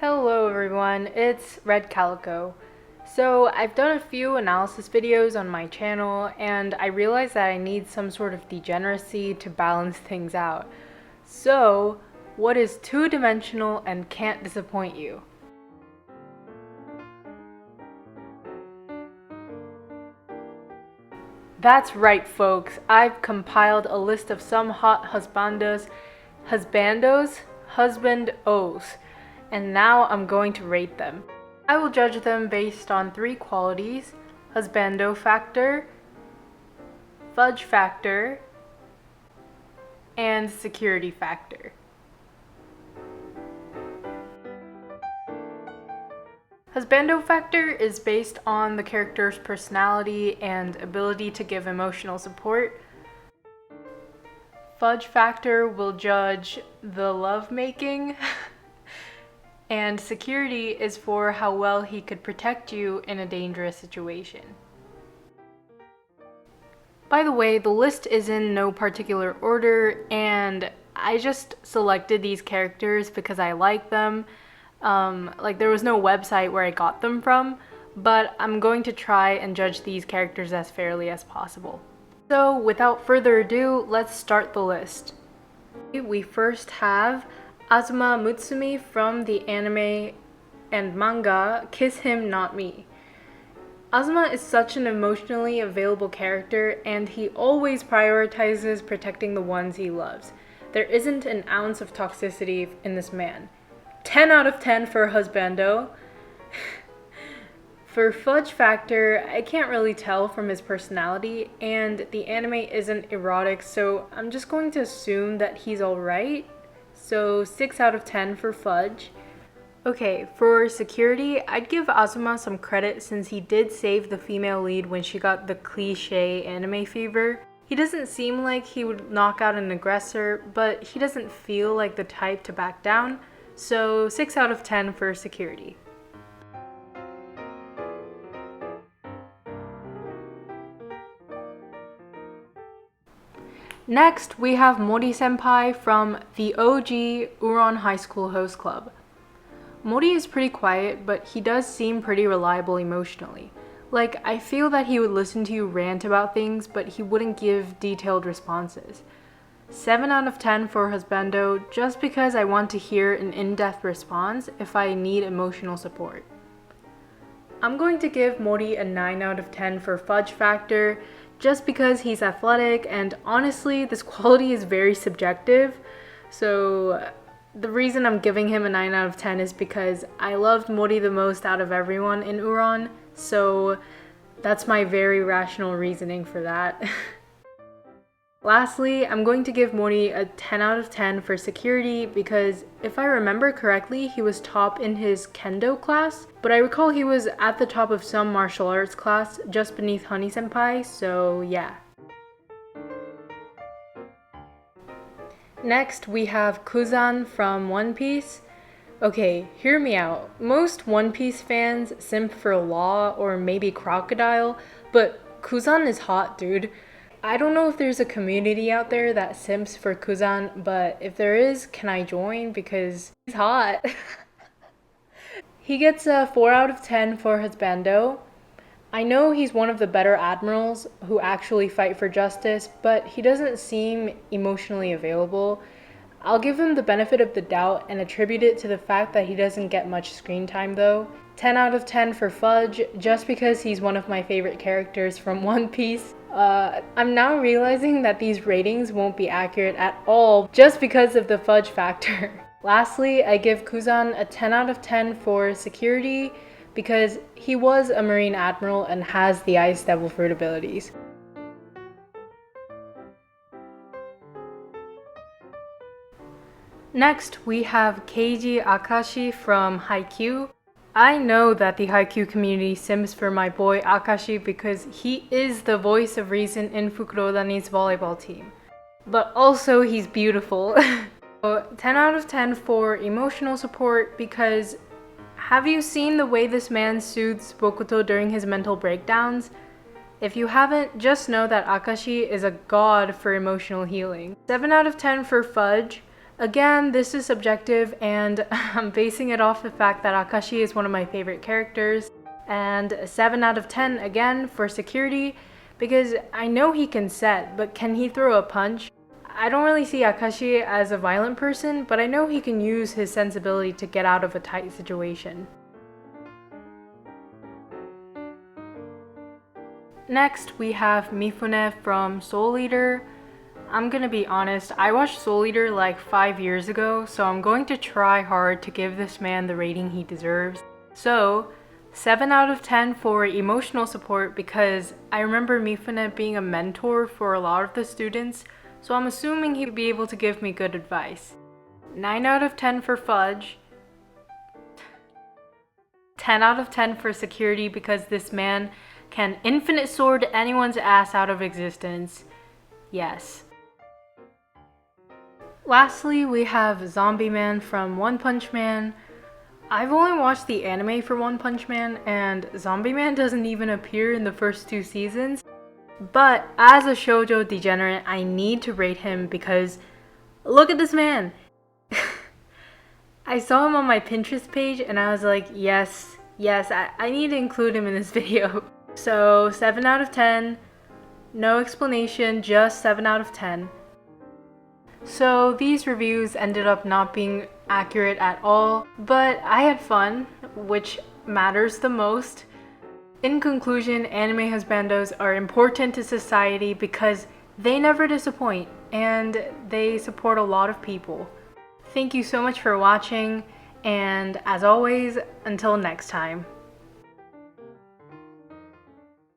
Hello everyone, it's RedCalico. So I've done a few analysis videos on my channel and I realized that I need some sort of degeneracy to balance things out. So, what is two-dimensional and can't disappoint you? That's right folks, I've compiled a list of some hot husbandos, and now I'm going to rate them. I will judge them based on three qualities: husbando factor, fudge factor, and security factor. Husbando factor is based on the character's personality and ability to give emotional support. Fudge factor will judge the lovemaking. And security is for how well he could protect you in a dangerous situation. By the way, the list is in no particular order, and I just selected these characters because I like them. There was no website where I got them from, but I'm going to try and judge these characters as fairly as possible. So without further ado, let's start the list. We first have Azuma Mutsumi from the anime and manga Kiss Him Not Me. Azuma is such an emotionally available character, and he always prioritizes protecting the ones he loves. There isn't an ounce of toxicity in this man. 10 out of 10 for husbando. For fudge factor, I can't really tell from his personality, and the anime isn't erotic, so I'm just going to assume that he's alright. So 6 out of 10 for fudge. Okay, for security, I'd give Azuma some credit since he did save the female lead when she got the cliche anime fever. He doesn't seem like he would knock out an aggressor, but he doesn't feel like the type to back down. So 6 out of 10 for security. Next, we have Mori-senpai from the OG Uron High School Host Club. Mori is pretty quiet, but he does seem pretty reliable emotionally. I feel that he would listen to you rant about things, but he wouldn't give detailed responses. 7 out of 10 for husbando, just because I want to hear an in-depth response if I need emotional support. I'm going to give Mori a 9 out of 10 for fudge factor, just because he's athletic, and honestly, this quality is very subjective. So the reason I'm giving him a 9 out of 10 is because I loved Mori the most out of everyone in Uron, so that's my very rational reasoning for that. Lastly, I'm going to give Mori a 10 out of 10 for security because if I remember correctly, he was top in his kendo class, but I recall he was at the top of some martial arts class just beneath Honey-senpai, so yeah. Next, we have Kuzan from One Piece. Okay, hear me out. Most One Piece fans simp for Law or maybe Crocodile, but Kuzan is hot, dude. I don't know if there's a community out there that simps for Kuzan, but if there is, can I join? Because he's hot. He gets a 4 out of 10 for husbando. I know he's one of the better admirals who actually fight for justice, but he doesn't seem emotionally available. I'll give him the benefit of the doubt and attribute it to the fact that he doesn't get much screen time though. 10 out of 10 for fudge, just because he's one of my favorite characters from One Piece. I'm now realizing that these ratings won't be accurate at all just because of the fudge factor. Lastly, I give Kuzan a 10 out of 10 for security because he was a Marine Admiral and has the Ice Devil Fruit abilities. Next, we have Keiji Akashi from Haikyuu. I know that the Haikyuu community simps for my boy Akashi because he is the voice of reason in Fukurodani's volleyball team. But also he's beautiful. So 10 out of 10 for emotional support because have you seen the way this man soothes Bokuto during his mental breakdowns? If you haven't, just know that Akashi is a god for emotional healing. 7 out of 10 for fudge Again, this is subjective, and I'm basing it off the fact that Akashi is one of my favorite characters. And a 7 out of 10 again for security, because I know he can set, but can he throw a punch? I don't really see Akashi as a violent person, but I know he can use his sensibility to get out of a tight situation. Next, we have Mifune from Soul Eater. I'm gonna be honest, I watched Soul Eater like 5 years ago, so I'm going to try hard to give this man the rating he deserves. So, 7 out of 10 for emotional support, because I remember Mifune being a mentor for a lot of the students, so I'm assuming he'd be able to give me good advice. 9 out of 10 for Fudge. 10 out of 10 for security, because this man can infinite sword anyone's ass out of existence. Yes. Lastly, we have Zombie Man from One Punch Man. I've only watched the anime for One Punch Man, and Zombie Man doesn't even appear in the first 2 seasons. But as a shoujo degenerate, I need to rate him because look at this man! I saw him on my Pinterest page and I was like, yes, I need to include him in this video. So 7 out of 10, no explanation, just 7 out of 10. So these reviews ended up not being accurate at all, but I had fun, which matters the most. In conclusion, anime husbandos are important to society because they never disappoint and they support a lot of people. Thank you so much for watching, and as always, until next time.